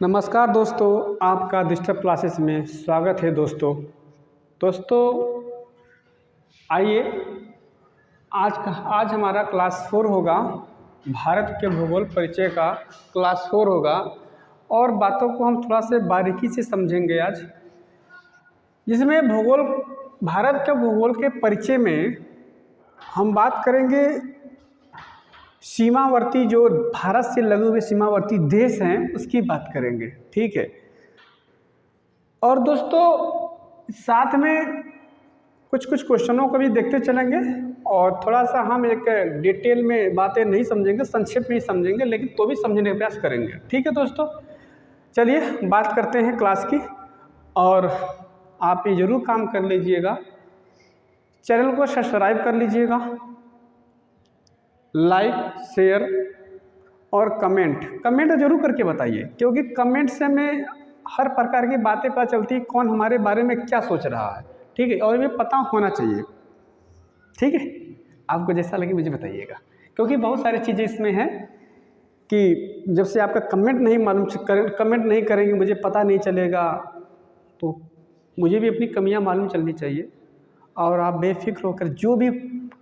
नमस्कार दोस्तों, आपका डिजिटल क्लासेस में स्वागत है। दोस्तों आइए आज हमारा क्लास 4 होगा। भारत के भूगोल परिचय का क्लास 4 होगा और बातों को हम थोड़ा से बारीकी से समझेंगे आज, जिसमें भारत के भूगोल के परिचय में हम बात करेंगे सीमावर्ती, जो भारत से लगे हुए सीमावर्ती देश हैं उसकी बात करेंगे, ठीक है। और दोस्तों साथ में कुछ क्वेश्चनों को भी देखते चलेंगे और थोड़ा सा हम एक डिटेल में बातें नहीं समझेंगे, संक्षेप में ही समझेंगे, लेकिन तो भी समझने का प्रयास करेंगे, ठीक है दोस्तों। चलिए बात करते हैं क्लास की, और आप ये ज़रूर काम कर लीजिएगा, चैनल को सब्सक्राइब कर लीजिएगा, लाइक शेयर और कमेंट जरूर करके बताइए, क्योंकि कमेंट से हमें हर प्रकार की बातें पता चलती है, कौन हमारे बारे में क्या सोच रहा है, ठीक है। और ये पता होना चाहिए, ठीक है। आपको जैसा लगे मुझे बताइएगा, क्योंकि बहुत सारी चीज़ें इसमें हैं कि जब से आपका कमेंट नहीं करेंगे, मुझे पता नहीं चलेगा, तो मुझे भी अपनी कमियां मालूम चलनी चाहिए। और आप बेफिक्र होकर जो भी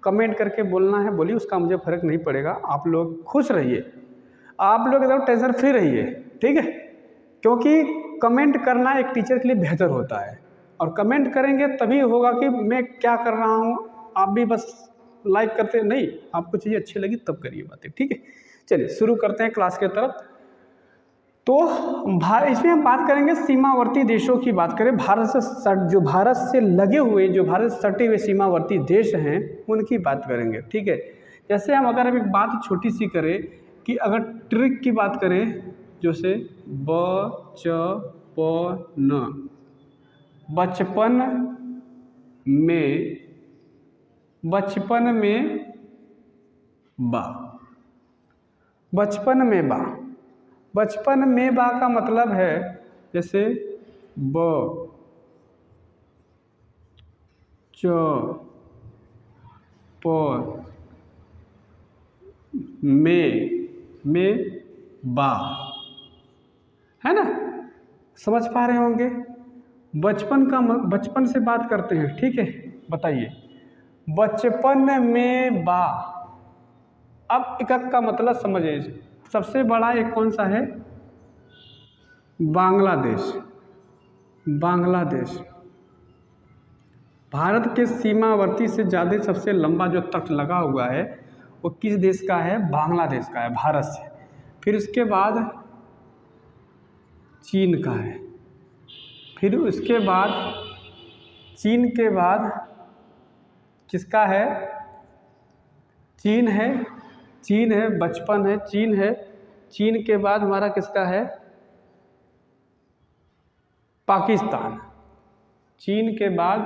कमेंट करके बोलना है बोलिए, उसका मुझे फ़र्क नहीं पड़ेगा। आप लोग खुश रहिए, आप लोग एकदम टेंशन फ्री रहिए, ठीक है। क्योंकि कमेंट करना एक टीचर के लिए बेहतर होता है, और कमेंट करेंगे तभी होगा कि मैं क्या कर रहा हूँ। आप भी बस लाइक करते नहीं, आपको चीज़ें अच्छी लगी तब करिए बातें, ठीक है। चलिए शुरू करते हैं क्लास के तरफ। तो इसमें हम बात करेंगे सीमावर्ती देशों की बात करें। भारत से लगे हुए, जो भारत से सटे हुए सीमावर्ती देश हैं उनकी बात करेंगे, ठीक है। जैसे अगर हम एक बात छोटी सी करें कि अगर ट्रिक की बात करें, जैसे बचपन में बा का मतलब है, जैसे में बा, है ना, समझ पा रहे होंगे। बचपन से बात करते हैं, ठीक है। बताइए, बचपन में बा। अब एक का मतलब समझिए। सबसे बड़ा एक कौन सा है? बांग्लादेश। भारत के सीमावर्ती से ज़्यादा सबसे लंबा जो तट लगा हुआ है वो किस देश का है? बांग्लादेश का है, भारत से। फिर उसके बाद चीन का है, फिर उसके बाद चीन के बाद किसका है? चीन है, बचपन है, चीन के बाद हमारा किसका है? पाकिस्तान। चीन के बाद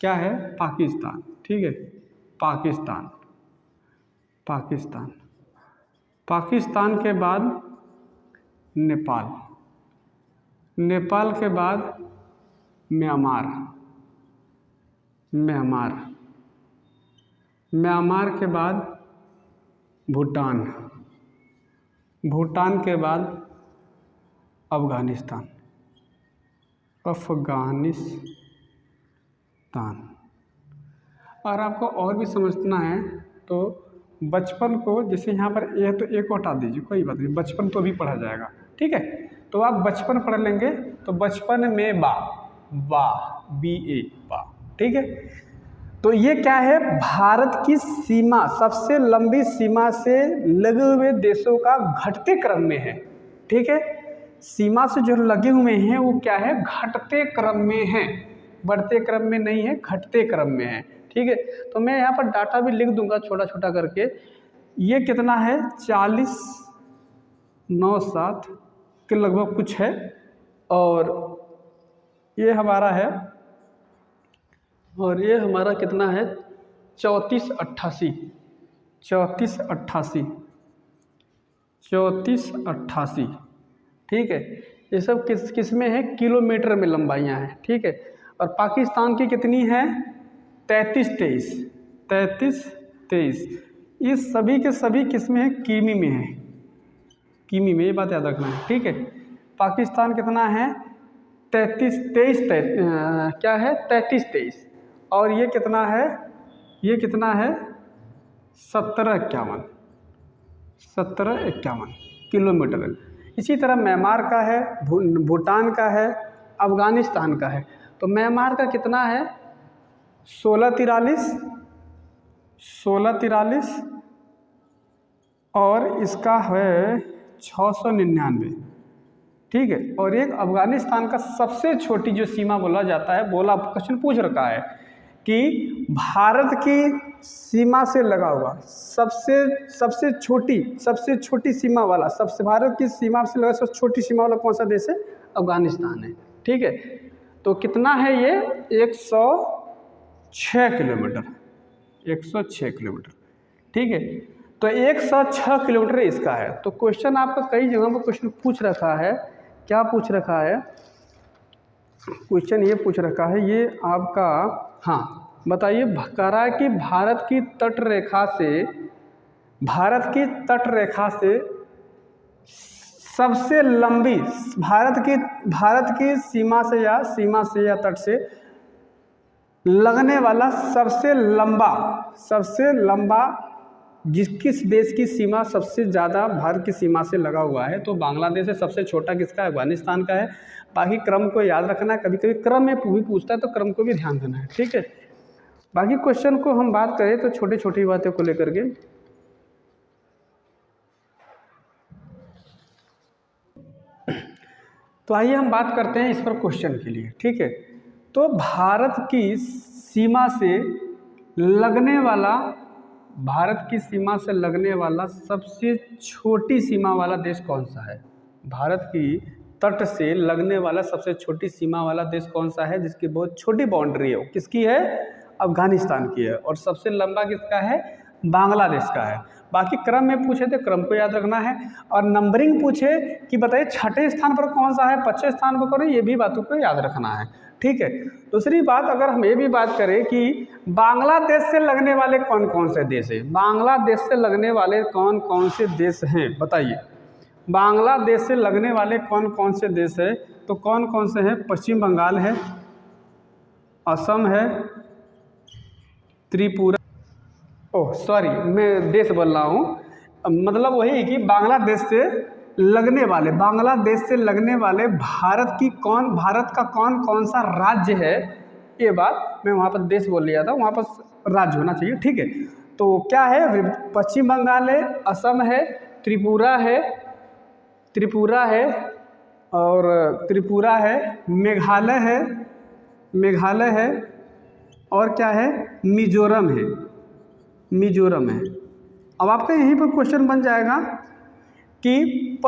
क्या है? पाकिस्तान, ठीक है। पाकिस्तान के बाद नेपाल के बाद म्यांमार के बाद भूटान के बाद अफगानिस्तान। और आपको और भी समझना है तो बचपन को, जैसे यहाँ पर ए है तो ए को हटा दीजिए, कोई बात नहीं, बचपन तो भी पढ़ा जाएगा, ठीक है। तो आप बचपन पढ़ लेंगे, तो बचपन में बा, ठीक है। तो ये क्या है? भारत की सीमा, सबसे लंबी सीमा से लगे हुए देशों का घटते क्रम में है, ठीक है। सीमा से जो लगे हुए हैं वो क्या है? घटते क्रम में है, बढ़ते क्रम में नहीं है, घटते क्रम में है, ठीक है। तो मैं यहाँ पर डाटा भी लिख दूंगा छोटा छोटा करके। ये कितना है? 4097 के लगभग कुछ है, और ये हमारा है, और ये हमारा कितना है? 3488, ठीक है। ये सब किस में है? किलोमीटर में लंबाइयाँ हैं, ठीक है। और पाकिस्तान की कितनी है? 3323। ये सभी के सभी किस में है? किमी में है, ये बात याद रखना है, ठीक है। पाकिस्तान कितना है 33-23, और ये कितना है 1751 किलोमीटर है। इसी तरह म्यांमार का है, भूटान का है, अफ़गानिस्तान का है। तो म्यांमार का कितना है 1643 और इसका है 699, ठीक है। और एक अफ़गानिस्तान का सबसे छोटी जो सीमा बोला जाता है, क्वेश्चन पूछ रखा है कि भारत की सीमा से लगा हुआ सबसे छोटी सीमा वाला, भारत की सीमा से लगा सबसे छोटी सीमा वाला कौन सा देश है, अफ़गानिस्तान है, ठीक है। तो कितना है ये 106 किलोमीटर, 106 किलोमीटर, ठीक है। तो 106 किलोमीटर इसका है। तो क्वेश्चन आपका कई जगहों पर क्वेश्चन पूछ रखा है, क्या पूछ रखा है, क्वेश्चन ये पूछ रखा है ये आपका, हाँ बताइए, कह रहा है कि भारत की तट रेखा से सबसे लंबी, भारत की सीमा से या तट से लगने वाला सबसे लंबा किस देश की सीमा सबसे ज़्यादा भारत की सीमा से लगा हुआ है, तो बांग्लादेश है। सबसे छोटा किसका है, अफगानिस्तान का है। बाकी क्रम को याद रखना है, कभी कभी क्रम में भी पूछता है तो क्रम को भी ध्यान देना है, ठीक है। बाकी क्वेश्चन को हम बात करें तो छोटी छोटी बातों को लेकर के, तो आइए हम बात करते हैं इस पर क्वेश्चन के लिए, ठीक है। तो भारत की सीमा से लगने वाला सबसे छोटी सीमा वाला देश कौन सा है, भारत की तट से लगने वाला सबसे छोटी सीमा वाला देश कौन सा है, जिसकी बहुत छोटी बाउंड्री है, वो किसकी है, अफगानिस्तान की है। और सबसे लंबा किसका है, बांग्लादेश का है। बाकी क्रम में पूछे तो क्रम को याद रखना है, और नंबरिंग पूछे कि बताइए छठे स्थान पर कौन सा है, 5वें स्थान पर कौन है, ये भी बातों को याद रखना है, ठीक है। दूसरी बात, अगर हम ये भी बात करें कि बांग्लादेश से लगने वाले कौन कौन से देश हैं, बांग्लादेश से लगने वाले कौन कौन से देश हैं, बताइए। बांग्लादेश से लगने वाले कौन कौन से देश हैं, तो कौन कौन से हैं, पश्चिम बंगाल है, असम है, त्रिपुरा, सॉरी मैं देश बोल रहा हूँ, मतलब वही कि बांग्लादेश से लगने वाले भारत का कौन कौन सा राज्य है, ये बात मैं वहाँ पर देश बोल लिया था, वहाँ पर राज्य होना चाहिए, ठीक है। तो क्या है, पश्चिम बंगाल है, असम है, त्रिपुरा है, मेघालय है, और क्या है, मिजोरम है। अब आपका यहीं पर क्वेश्चन बन जाएगा कि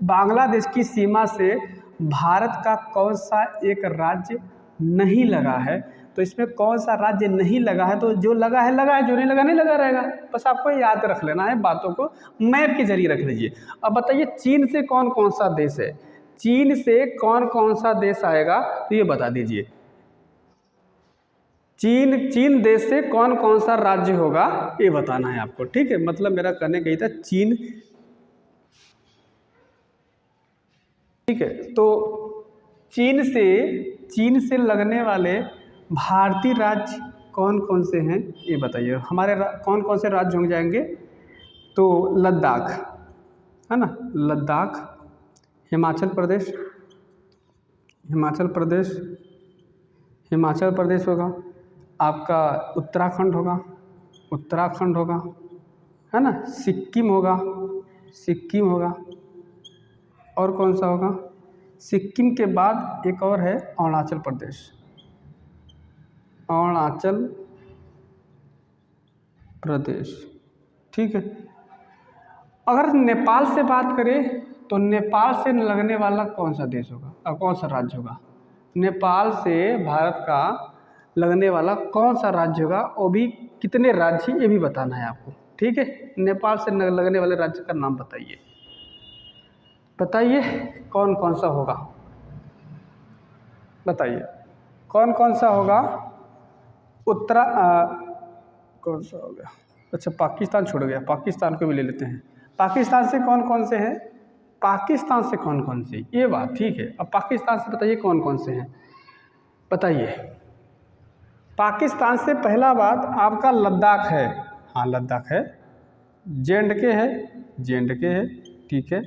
बांग्लादेश की सीमा से भारत का कौन सा एक राज्य नहीं लगा है, तो इसमें कौन सा राज्य नहीं लगा है, तो जो लगा है, जो नहीं लगा नहीं लगा रहेगा। बस आपको याद रख लेना है, बातों को मैप के जरिए रख लीजिए। अब बताइए चीन से कौन कौन सा देश है, चीन से कौन कौन सा देश आएगा, तो ये बता दीजिए। चीन देश से कौन कौन सा राज्य होगा, ये बताना है आपको, ठीक है। मतलब मेरा कहने का ही था चीन, ठीक है। तो चीन से लगने वाले भारतीय राज्य कौन कौन से हैं, ये बताइए। हमारे कौन कौन से राज्य होंगे जाएंगे, तो लद्दाख है ना, लद्दाख, हिमाचल प्रदेश होगा, आपका उत्तराखंड होगा, है ना, सिक्किम होगा, और कौन सा होगा, सिक्किम के बाद एक और है अरुणाचल प्रदेश, ठीक है। अगर नेपाल से बात करें तो नेपाल से लगने वाला कौन सा देश होगा और कौन सा राज्य होगा, नेपाल से भारत का लगने वाला कौन सा राज्य होगा, वो भी कितने राज्य, ये भी बताना है आपको, ठीक है। नेपाल से लगने वाले राज्य का नाम बताइए कौन कौन सा होगा, बताइए कौन कौन सा होगा। कौन सा हो गया, अच्छा पाकिस्तान छूट गया, पाकिस्तान को भी ले लेते हैं। पाकिस्तान से कौन कौन से हैं? पाकिस्तान से कौन कौन से, ये बात ठीक है। अब पाकिस्तान से बताइए कौन कौन से हैं, बताइए। पाकिस्तान से पहला बात आपका लद्दाख है, हाँ लद्दाख है। जे.एंड.के है, जे.एंड.के है, ठीक है।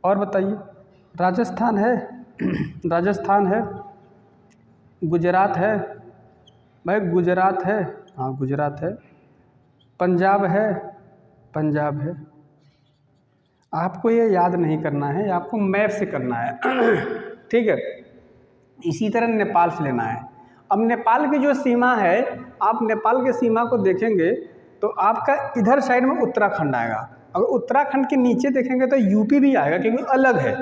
और बताइए, राजस्थान है राजस्थान है। गुजरात है भाई, गुजरात है, हाँ गुजरात है। पंजाब है, पंजाब है। आपको ये याद नहीं करना है, आपको मैप से करना है ठीक है। इसी तरह नेपाल से लेना है। अब नेपाल की जो सीमा है, आप नेपाल की सीमा को देखेंगे तो आपका इधर साइड में उत्तराखंड आएगा। अगर उत्तराखंड के नीचे देखेंगे तो यूपी भी आएगा, क्योंकि अलग है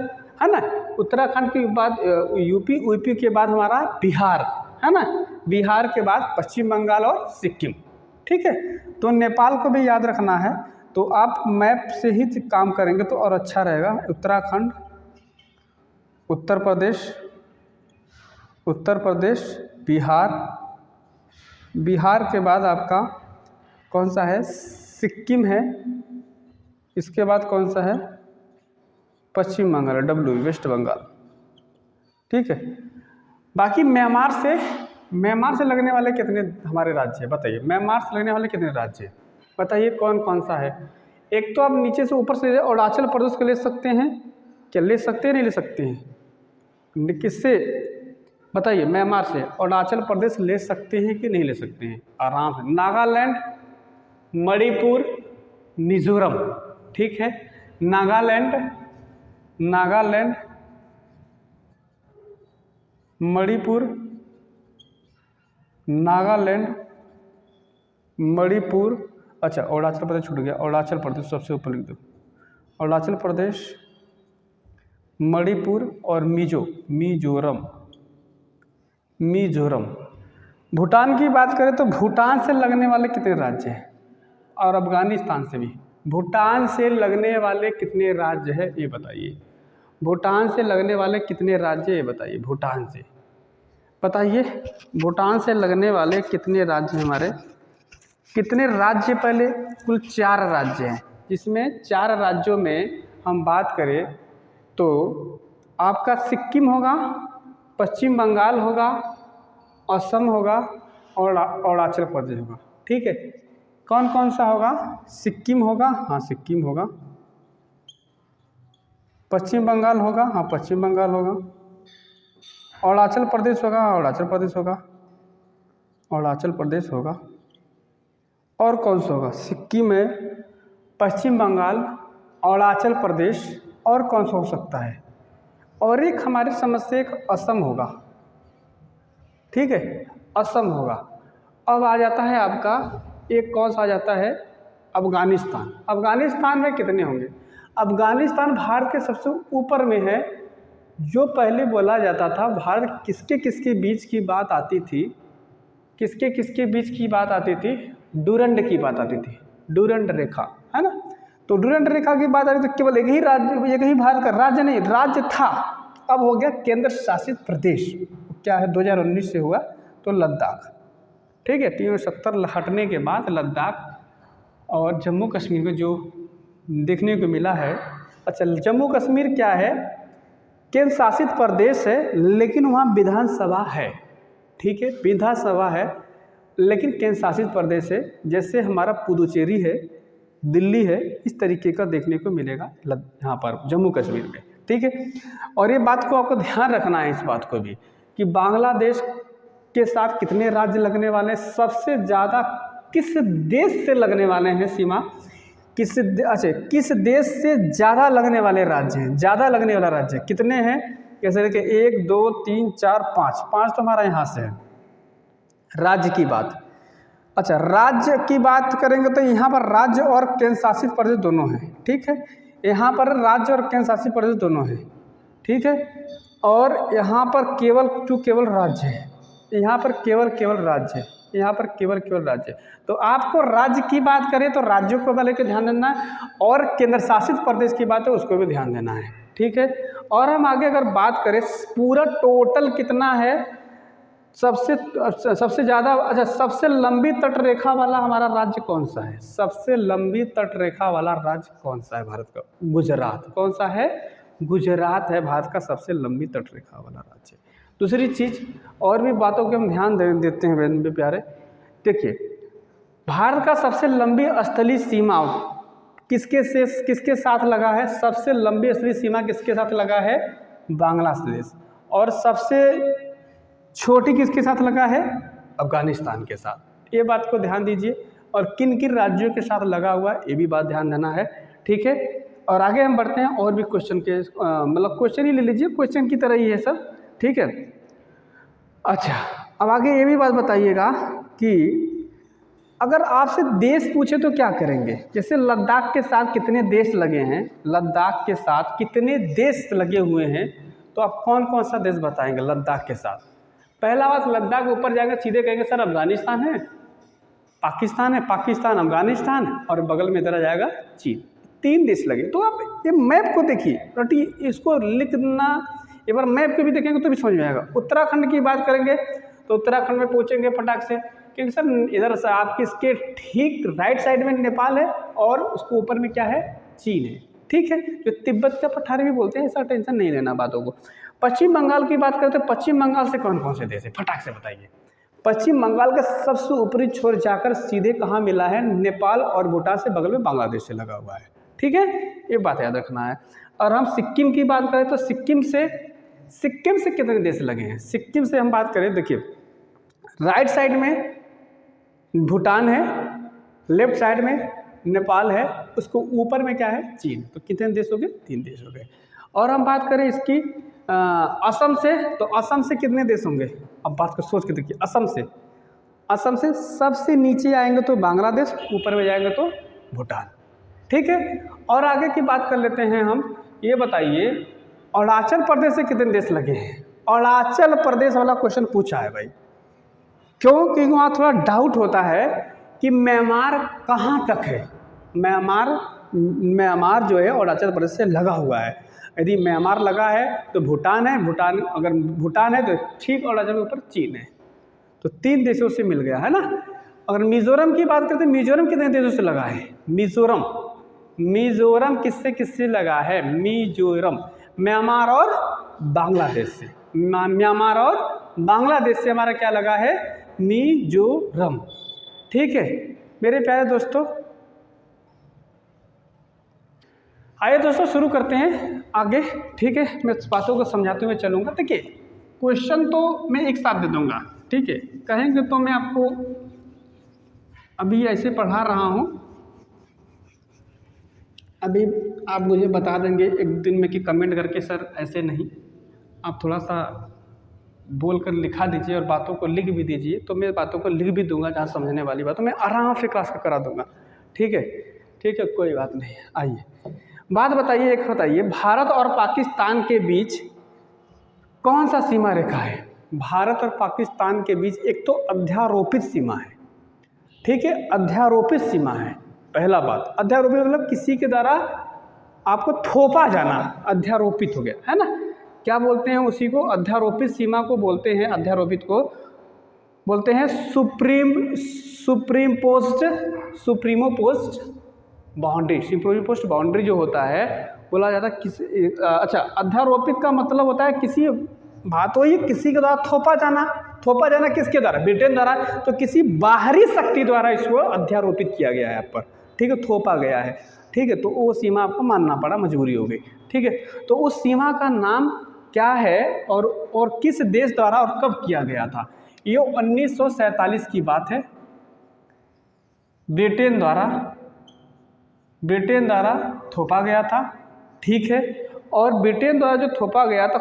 ना। उत्तराखंड के बाद यूपी के बाद हमारा बिहार है ना, बिहार के बाद पश्चिम बंगाल और सिक्किम, ठीक है। तो नेपाल को भी याद रखना है, तो आप मैप से ही काम करेंगे तो और अच्छा रहेगा। उत्तराखंड, उत्तर प्रदेश, उत्तर प्रदेश, बिहार, बिहार के बाद आपका कौन सा है? सिक्किम है। इसके बाद कौन सा है? पश्चिम बंगाल, वेस्ट बंगाल, ठीक है। बाकी म्यांमार से लगने वाले कितने हमारे राज्य हैं बताइए? म्यांमार से लगने वाले कितने राज्य हैं बताइए, कौन कौन सा है? एक तो आप नीचे से ऊपर से अरुणाचल प्रदेश को ले सकते हैं, क्या ले सकते हैं, नहीं ले सकते हैं? किससे बताइए? म्यांमार से अरुणाचल प्रदेश ले सकते हैं कि नहीं ले सकते हैं? आराम है। नागालैंड, मणिपुर, मिजोरम, ठीक है। नागालैंड, मणिपुर, नागालैंड, मणिपुर, अच्छा अरुणाचल प्रदेश छूट गया, अरुणाचल प्रदेश सबसे ऊपर लिख दो। अरुणाचल प्रदेश, मणिपुर और मिजोरम। भूटान की बात करें तो भूटान से लगने वाले कितने राज्य हैं? और अफगानिस्तान से भी। भूटान से लगने वाले कितने राज्य हैं ये बताइए? भूटान से लगने वाले कितने राज्य ये बताइए? भूटान से बताइए, भूटान से लगने वाले कितने राज्य हमारे? कितने राज्य? पहले कुल 4 राज्य हैं, जिसमें 4 राज्यों में हम बात करें तो आपका सिक्किम होगा, पश्चिम बंगाल होगा, असम होगा और अरुणाचल प्रदेश होगा, ठीक है। कौन कौन सा होगा? सिक्किम होगा, हाँ सिक्किम होगा। पश्चिम बंगाल होगा, हाँ पश्चिम बंगाल होगा। अरुणाचल प्रदेश होगा, अरुणाचल प्रदेश होगा, अरुणाचल प्रदेश होगा। और कौन सा होगा? सिक्किम है, पश्चिम बंगाल, अरुणाचल प्रदेश, और कौन सा हो सकता है? और एक हमारी समझ से एक असम होगा, ठीक है, असम होगा। अब आ जाता है आपका एक कौन सा आ जाता है? अफगानिस्तान। अफगानिस्तान में कितने होंगे? अफगानिस्तान भारत के सबसे ऊपर में है। जो पहले बोला जाता था भारत किसके किसके बीच की बात आती थी, किसके किसके बीच की बात आती थी? डूरंड की बात आती थी, डूरंड रेखा, है ना। तो डूरंड रेखा की बात आई तो केवल एक ही राज्य, एक ही भारत का राज्य नहीं, राज्य था, अब हो गया केंद्र शासित प्रदेश। क्या है? 2019 से हुआ, तो लद्दाख, ठीक है। 370 हटने के बाद लद्दाख और जम्मू कश्मीर में जो देखने को मिला है। अच्छा, जम्मू कश्मीर क्या है? केंद्र शासित प्रदेश है, लेकिन वहाँ विधानसभा है, ठीक है, विधानसभा है, लेकिन केंद्र शासित प्रदेश है। जैसे हमारा पुदुचेरी है, दिल्ली है, इस तरीके का देखने को मिलेगा यहाँ पर जम्मू कश्मीर में, ठीक है। और ये बात को आपको ध्यान रखना है, इस बात को भी, कि बांग्लादेश के साथ कितने राज्य लगने वाले हैं, सबसे ज़्यादा किस देश से लगने वाले हैं सीमा, किस देश से ज़्यादा लगने वाले राज्य हैं? ज़्यादा लगने वाला राज्य कितने हैं? जैसे कि 1 2 3 4 5 तो हमारा यहाँ से है राज्य की बात। अच्छा, राज्य की बात करेंगे तो यहाँ पर राज्य और केंद्र शासित प्रदेश दोनों हैं, ठीक है। यहाँ पर राज्य और केंद्र शासित प्रदेश दोनों हैं, ठीक है। और यहाँ पर केवल राज्य है, यहाँ पर केवल राज्य है, यहाँ पर केवल राज्य। तो आपको राज्य की बात करें तो राज्यों को लेकर ध्यान देना है, और केंद्र शासित प्रदेश की बात है उसको भी ध्यान देना है, ठीक है। और हम आगे अगर बात करें पूरा टोटल कितना है, सबसे ज़्यादा, अच्छा, सबसे लंबी तट रेखा वाला हमारा राज्य कौन सा है? सबसे लंबी तट रेखा वाला राज्य कौन सा है भारत का? गुजरात। कौन सा है? गुजरात है भारत का सबसे लंबी तट रेखा वाला राज्य। दूसरी चीज़, और भी बातों के हम ध्यान देते हैं मेरे प्यारे। देखिए, भारत का सबसे लंबी स्थलीय सीमा किसके साथ लगा है? सबसे लंबी स्थलीय सीमा किसके साथ लगा है? बांग्लादेश। और सबसे छोटी किसके साथ लगा है? अफगानिस्तान के साथ। ये बात को ध्यान दीजिए। और किन किन राज्यों के साथ लगा हुआ है, ये भी बात ध्यान देना है, ठीक है। और आगे हम बढ़ते हैं और भी क्वेश्चन के, मतलब क्वेश्चन ही ले लीजिए, क्वेश्चन की तरह ही है सब, ठीक है। अच्छा, अब आगे ये भी बात बताइएगा कि अगर आपसे देश पूछे तो क्या करेंगे? जैसे लद्दाख के साथ कितने देश लगे हैं, लद्दाख के साथ कितने देश लगे हुए हैं, तो आप कौन कौन सा देश बताएंगे लद्दाख के साथ? पहला बात, लद्दाख ऊपर जाएंगे सीधे कहेंगे सर अफगानिस्तान है, पाकिस्तान है, पाकिस्तान अफगानिस्तान, और बगल में इधर आ जाएगा चीन। 3 देश लगे। तो आप ये मैप को देखिए, रटी इसको लिखना, एक बार मैप को भी देखेंगे तो भी समझ में आएगा। उत्तराखंड की बात करेंगे तो उत्तराखंड में पूछेंगे फटाक से, क्योंकि सर इधर से आपके इसके ठीक राइट साइड में नेपाल है और उसको ऊपर में क्या है? चीन है, ठीक है। जो तिब्बत का पठार भी बोलते हैं, ऐसा टेंशन नहीं लेना बातों को। पश्चिम बंगाल की बात करते हैं, पश्चिम बंगाल से कौन कौन से देश है? फटाक से बताइए। पश्चिम बंगाल का सबसे ऊपरी छोर जाकर सीधे कहाँ मिला है? नेपाल और भूटान से, बगल में बांग्लादेश से लगा हुआ है, ठीक है। ये बात याद रखना है। और हम सिक्किम की बात करें तो सिक्किम से कितने देश लगे हैं? सिक्किम से हम बात करें, देखिए राइट साइड में भूटान है, लेफ्ट साइड में नेपाल है, उसको ऊपर में क्या है? चीन। तो कितने देश हो गए? 3 देश हो गए। और हम बात करें इसकी असम से, तो असम से कितने देश होंगे? अब बात को सोच के देखिए। असम से सबसे नीचे आएंगे तो बांग्लादेश, ऊपर में जाएंगे तो भूटान, ठीक है। और आगे की बात कर लेते हैं हम। ये बताइए अरुणाचल प्रदेश से कितने देश लगे हैं? अरुणाचल प्रदेश वाला क्वेश्चन पूछा है भाई, क्योंकि वहाँ थोड़ा डाउट होता है कि म्यांमार कहाँ तक है। म्यांमार जो है अरुणाचल प्रदेश से लगा हुआ है। यदि म्यांमार लगा है तो भूटान है, अगर भूटान है तो ठीक अरुणाचल के ऊपर चीन है। तो 3 देशों से मिल गया है ना। अगर मिजोरम की बात करते हैं, मिजोरम कितने देशों से लगा है? मिजोरम किससे लगा है? मिजोरम म्यांमार और बांग्लादेश से। म्यांमार और बांग्लादेश से हमारा क्या लगा है? मिजोरम, ठीक है मेरे प्यारे दोस्तों। आइए दोस्तों शुरू करते हैं आगे, ठीक है। मैं बातों को समझाते हुए चलूँगा। देखिए क्वेश्चन तो मैं एक साथ दे दूँगा, ठीक है। कहेंगे तो मैं आपको अभी ऐसे पढ़ा रहा हूँ, अभी आप मुझे बता देंगे एक दिन में कि कमेंट करके सर ऐसे नहीं, आप थोड़ा सा बोल कर लिखा दीजिए और बातों को लिख भी दीजिए, तो मैं बातों को लिख भी दूंगा। जहाँ समझने वाली बात तो मैं आराम से क्लास का करा दूंगा, ठीक है, ठीक है, कोई बात नहीं। आइए बात बताइए, एक बताइए, भारत और पाकिस्तान के बीच कौन सा सीमा रेखा है? भारत और पाकिस्तान के बीच एक तो अध्यारोपित सीमा है, ठीक है, अध्यारोपित सीमा है। पहला बात, अध्यारोपित मतलब किसी के द्वारा आपको थोपा जाना, अध्यारोपित हो गया है ना। क्या बोलते हैं उसी को? अध्यारोपित सीमा को बोलते हैं, अध्यारोपित को बोलते हैं सुप्रीमो पोस्ट बाउंड्री जो होता है बोला जाता है अच्छा, अध्यारोपित का मतलब होता है किसी बात हो, ये किसी के द्वारा थोपा जाना किसके द्वारा? ब्रिटेन द्वारा। तो किसी बाहरी शक्ति द्वारा इसको अध्यारोपित किया गया है आप पर, ठीक है, थोपा गया है, ठीक है। तो वो सीमा आपको मानना पड़ा, मजबूरी हो गई, ठीक है। तो उस सीमा का नाम क्या है और किस देश द्वारा और कब किया गया था? ये 1947 की बात है, ब्रिटेन द्वारा थोपा गया था, ठीक है। और ब्रिटेन द्वारा जो थोपा गया था,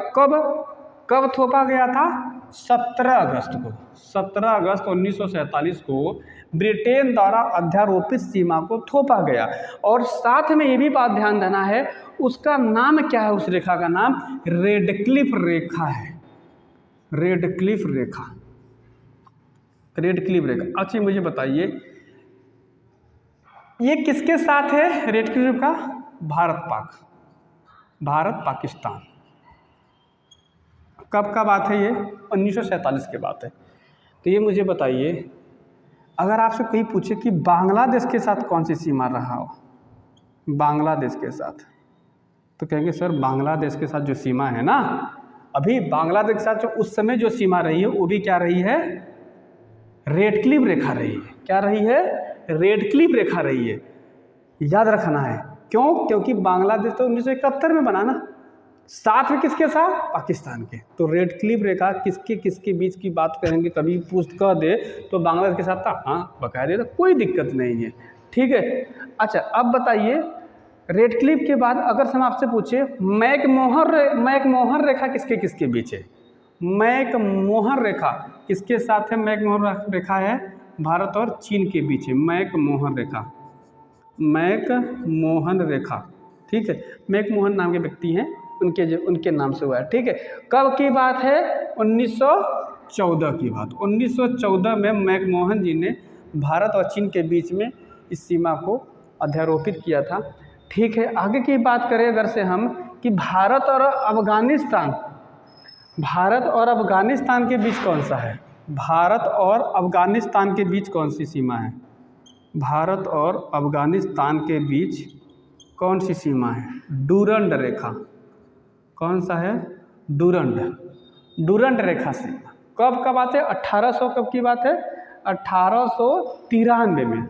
कब थोपा गया था? 17 अगस्त 1947 को ब्रिटेन द्वारा अध्यारोपित सीमा को थोपा गया। और साथ में ये भी बात ध्यान देना है, उसका नाम क्या है? उस रेखा का नाम रेडक्लिफ रेखा है, रेडक्लिफ रेखा। अच्छा मुझे बताइए ये किसके साथ है रेडक्लिफ रेखा? भारत पाकिस्तान, कब का बात है ये? 1947 की बात है। तो ये मुझे बताइए, अगर आपसे कोई पूछे कि बांग्लादेश के साथ कौन सी सीमा रहा हो, बांग्लादेश के साथ, तो कहेंगे सर बांग्लादेश के साथ जो सीमा है ना, अभी बांग्लादेश के साथ जो उस समय जो सीमा रही है वो भी क्या रही है? रेड क्लिफ रेखा रही है। क्या रही है? रेड क्लिफ रेखा रही है। याद रखना है। क्यों? क्योंकि बांग्लादेश तो 1971 में बना ना, साथ में किसके साथ? पाकिस्तान के। तो रेड क्लिफ रेखा किसके किसके बीच की बात करेंगे, कभी पूछ कर दे तो बांग्लादेश के साथ था, हाँ बकायदे, तो कोई दिक्कत नहीं है। ठीक है। अच्छा अब बताइए, रेड क्लिफ के बाद अगर हम आपसे पूछे मैकमोहन रेखा किसके किसके बीच है? मैकमोहन रेखा किसके साथ है? मैकमोहन रेखा है भारत और चीन के बीच है। मैकमोहन रेखा, मैकमोहन रेखा। ठीक है, मैकमोहन नाम के व्यक्ति हैं, उनके नाम से हुआ है। ठीक है। कब की बात है? 1914 की बात। 1914 में मैकमोहन जी ने भारत और चीन के बीच में इस सीमा को अध्यारोपित किया था। ठीक है। आगे की बात करें अगर से हम कि भारत और अफगानिस्तान के बीच कौन सा है? भारत और अफगानिस्तान के बीच कौन सी सीमा है? भारत और अफगानिस्तान के बीच कौन सी सीमा है? डूरंड रेखा। कौन सा है? डूरंड रेखा सीमा। कब का बात है? 1800 कब की बात है? 1893 में।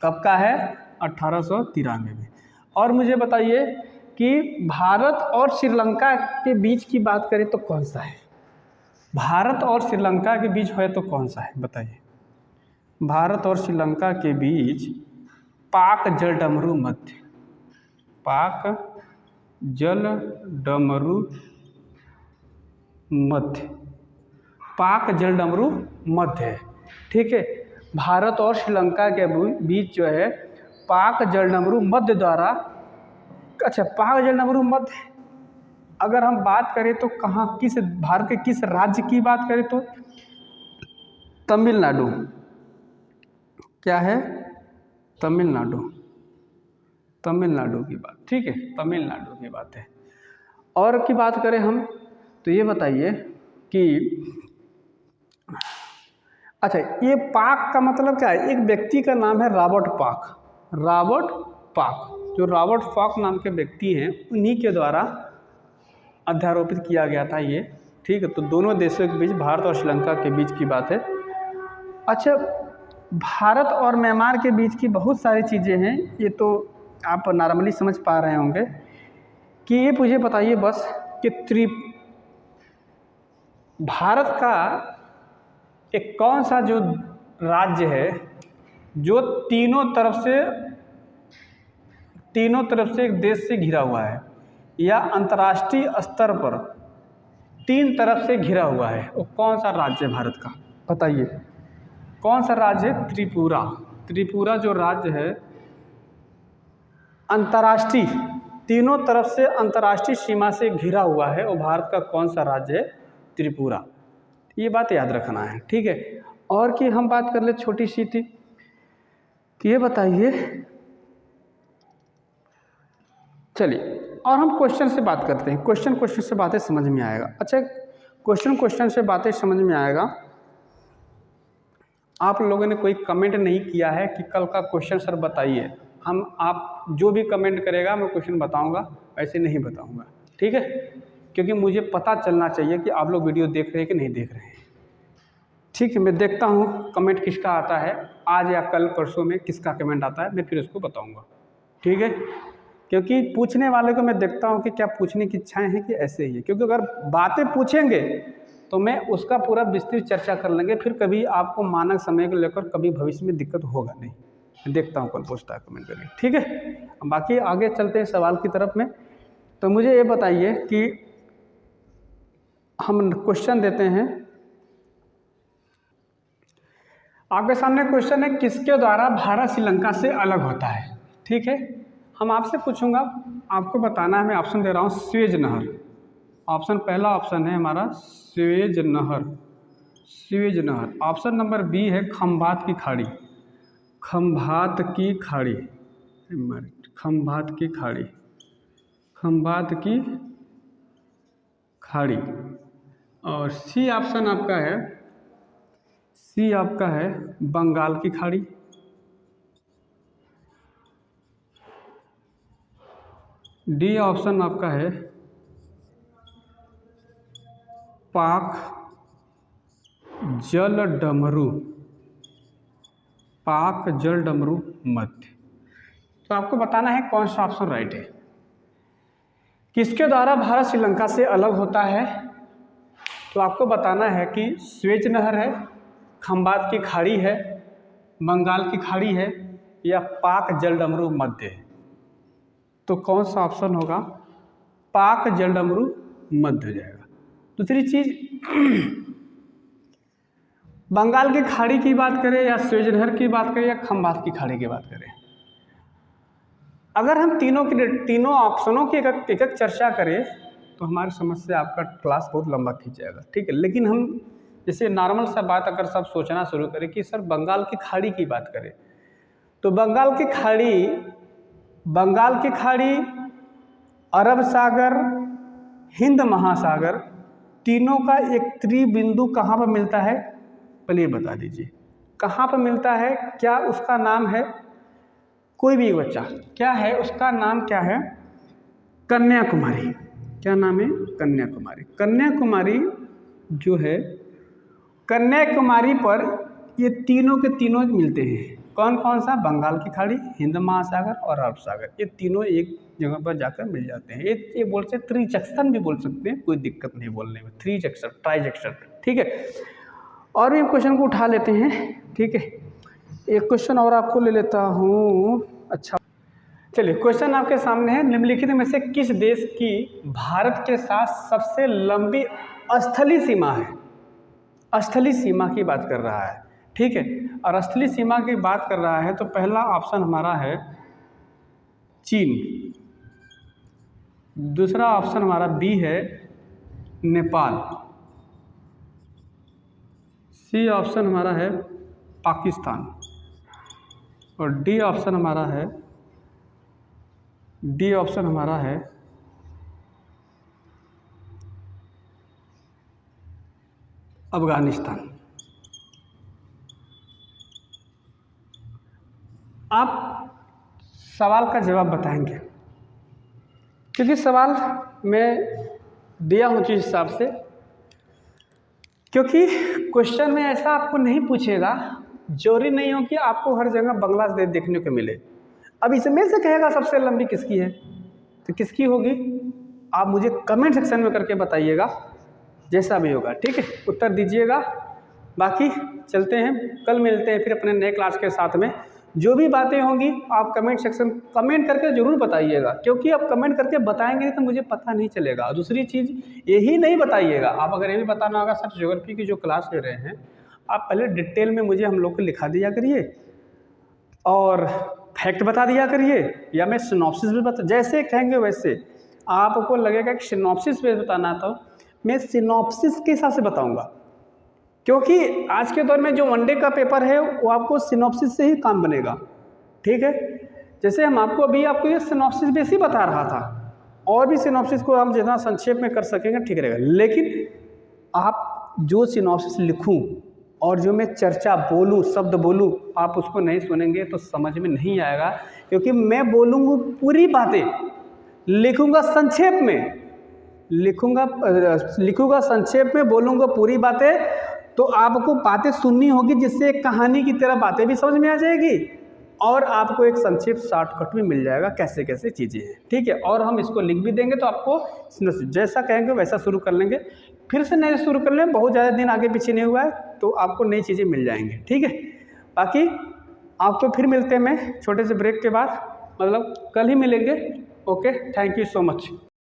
कब का है? 1893 में। और मुझे बताइए कि भारत और श्रीलंका के बीच की बात करें तो कौन सा है? भारत और श्रीलंका के बीच है तो कौन सा है बताइए? भारत और श्रीलंका के बीच पाक जलडमरू मध्य, पाक जलडमरू मध्य, पाक जलडमरू मध्य है। ठीक है। भारत और श्रीलंका के बीच जो है पाक जलडमरू मध्य द्वारा, अच्छा पाक जलडमरू मध्य अगर हम बात करें तो कहाँ, किस भारत के किस राज्य की बात करें तो तमिलनाडु। क्या है? तमिलनाडु, तमिलनाडु की बात। ठीक है, तमिलनाडु की बात है। और की बात करें हम तो ये बताइए कि अच्छा ये पाक का मतलब क्या है? एक व्यक्ति का नाम है रॉबर्ट पाक। रॉबर्ट पाक, जो रॉबर्ट पाक नाम के व्यक्ति हैं उन्हीं के द्वारा अध्यारोपित किया गया था ये। ठीक है। तो दोनों देशों के बीच, भारत और श्रीलंका के बीच की बात है। अच्छा भारत और म्यांमार के बीच की बहुत सारी चीज़ें हैं, ये तो आप नॉर्मली समझ पा रहे होंगे कि ये मुझे बताइए बस कि भारत का एक कौन सा जो राज्य है जो तीनों तरफ से एक देश से घिरा हुआ है, या अंतर्राष्ट्रीय स्तर पर तीन तरफ से घिरा हुआ है, वो कौन सा राज्य है भारत का? बताइए कौन सा राज्य है? त्रिपुरा। त्रिपुरा जो राज्य है अंतर्राष्ट्रीय, तीनों तरफ से अंतर्राष्ट्रीय सीमा से घिरा हुआ है, वो भारत का कौन सा राज्य है? त्रिपुरा। ये बात याद रखना है। ठीक है। और कि हम बात कर ले छोटी सी थी कि ये बताइए, चलिए और हम क्वेश्चन से बात करते हैं। क्वेश्चन से बातें समझ में आएगा। अच्छा क्वेश्चन से बातें समझ में आएगा। आप लोगों ने कोई कमेंट नहीं किया है कि कल का क्वेश्चन सर बताइए। आप जो भी कमेंट करेगा मैं क्वेश्चन बताऊंगा, ऐसे नहीं बताऊंगा। ठीक है। क्योंकि मुझे पता चलना चाहिए कि आप लोग वीडियो देख रहे हैं कि नहीं देख रहे हैं। ठीक है। मैं देखता हूँ कमेंट किसका आता है, आज या कल परसों में किसका कमेंट आता है, मैं फिर उसको बताऊँगा। ठीक है। क्योंकि पूछने वाले को मैं देखता हूँ कि क्या पूछने की इच्छाएं हैं कि ऐसे ही है। क्योंकि अगर बातें पूछेंगे तो मैं उसका पूरा विस्तृत चर्चा कर लेंगे, फिर कभी आपको मानक समय को लेकर कभी भविष्य में दिक्कत होगा नहीं। मैं देखता हूँ कौन पूछता है कमेंट करके। ठीक है। बाकी आगे चलते हैं सवाल की तरफ में। तो मुझे ये बताइए कि हम क्वेश्चन देते हैं, आपके सामने क्वेश्चन है किसके द्वारा भारत श्रीलंका से अलग होता है। ठीक है। हम आपसे पूछूंगा, आपको बताना है, मैं ऑप्शन दे रहा हूँ स्वेज नहर। ऑप्शन पहला ऑप्शन है हमारा स्वेज नहर, स्वेज नहर। ऑप्शन नंबर बी है खंभात की खाड़ी, खंभात की खाड़ी, खंभात की खाड़ी, खंभात की खाड़ी। और सी ऑप्शन आपका है, सी आपका है बंगाल की खाड़ी। डी ऑप्शन आपका है पाक जल डमरू, पाक जल डमरू मध्य। तो आपको बताना है कौन सा ऑप्शन राइट है। किसके द्वारा भारत श्रीलंका से अलग होता है? तो आपको बताना है कि स्वेज नहर है, खंबात की खाड़ी है, बंगाल की खाड़ी है, या पाक जल डमरू मध्य है। तो कौन सा ऑप्शन होगा? पाक जल डमरू मध्य हो जाएगा। दूसरी चीज, बंगाल की खाड़ी की बात करें या स्वेज नहर की बात करें या खंबात की खाड़ी की बात करें, अगर हम तीनों ऑप्शनों की एक एक चर्चा करें तो हमारी समझ से आपका क्लास बहुत लंबा खींच जाएगा, ठीक है। लेकिन हम जैसे नॉर्मल सा बात अगर सब सोचना शुरू करें कि सर बंगाल की खाड़ी की बात करें, तो बंगाल की खाड़ी, अरब सागर, हिंद महासागर, तीनों का एक त्रिबिंदु कहाँ पर मिलता है? पहले बता दीजिए कहाँ पर मिलता है। क्या उसका नाम है, कोई भी बच्चा, क्या है उसका नाम? क्या है? कन्याकुमारी। क्या नाम है? कन्याकुमारी। कन्याकुमारी जो है, कन्याकुमारी पर ये तीनों के तीनों मिलते हैं। कौन कौन सा? बंगाल की खाड़ी, हिंद महासागर और अरब सागर, ये तीनों एक जगह पर जाकर मिल जाते हैं। ये बोल सकते त्रिजंक्शन भी बोल सकते हैं, कोई दिक्कत नहीं बोलने में, त्रिजंक्शन, ट्राइजंक्शन, ठीक है। और भी क्वेश्चन को उठा लेते हैं, ठीक है। एक क्वेश्चन और आपको ले लेता हूँ। अच्छा चलिए, क्वेश्चन आपके सामने है, निम्नलिखित में से किस देश की भारत के साथ सबसे लंबी स्थलीय सीमा है? स्थलीय सीमा की बात कर रहा है, ठीक है। और स्थलीय सीमा की बात कर रहा है तो पहला ऑप्शन हमारा है चीन, दूसरा ऑप्शन हमारा बी है नेपाल, सी ऑप्शन हमारा है पाकिस्तान, और डी ऑप्शन हमारा है अफगानिस्तान। आप सवाल का जवाब बताएंगे, क्योंकि सवाल मैं दिया हूँ जिस हिसाब से, क्योंकि क्वेश्चन में ऐसा आपको नहीं पूछेगा, जरूरी नहीं हो कि आपको हर जगह बांग्लादेश देखने को मिले। अब इसमें से कहेगा सबसे लंबी किसकी है, तो किसकी होगी? आप मुझे कमेंट सेक्शन में करके बताइएगा, जैसा भी होगा, ठीक है, उत्तर दीजिएगा। बाकी चलते हैं, कल मिलते हैं फिर अपने नए क्लास के साथ में। जो भी बातें होंगी आप कमेंट करके ज़रूर बताइएगा, क्योंकि आप कमेंट करके बताएंगे तो मुझे पता नहीं चलेगा। दूसरी चीज़ यही नहीं बताइएगा, आप अगर ये भी बताना होगा सर ज्योग्राफी की जो क्लास ले रहे हैं आप पहले डिटेल में मुझे हम लोग को लिखा दिया करिए और फैक्ट बता दिया करिए, या मैं सिनॉप्सिस भी बता, जैसे कहेंगे वैसे। आपको लगेगा कि सिनॉप्सिस पे बताना तो मैं सिनॉप्सिस के हिसाब से बताऊँगा, क्योंकि आज के दौर में जो वनडे का पेपर है वो आपको सिनॉप्सिस से ही काम बनेगा, ठीक है। जैसे हम आपको ये सिनॉप्सिस बेस ही बता रहा था, और भी सिनॉप्सिस को हम जितना संक्षेप में कर सकेंगे ठीक रहेगा। लेकिन आप जो सिनॉप्सिस लिखूं और जो मैं चर्चा बोलूं, शब्द बोलूं, आप उसको नहीं सुनेंगे तो समझ में नहीं आएगा, क्योंकि मैं बोलूँगा पूरी बातें, लिखूँगा संक्षेप में, लिखूँगा संक्षेप में, बोलूँगा पूरी बातें, तो आपको बातें सुननी होगी, जिससे एक कहानी की तरह बातें भी समझ में आ जाएगी और आपको एक संक्षिप्त शॉर्टकट भी मिल जाएगा कैसे कैसे चीज़ें हैं, ठीक है। और हम इसको लिंक भी देंगे, तो आपको जैसा कहेंगे वैसा शुरू कर लेंगे, फिर से नए शुरू कर लें, बहुत ज़्यादा दिन आगे पीछे नहीं हुआ है तो आपको नई चीज़ें मिल जाएंगी, ठीक है। बाकी आपको फिर मिलते हैं मैं छोटे से ब्रेक के बाद, मतलब कल ही मिलेंगे। Okay, thank you so much.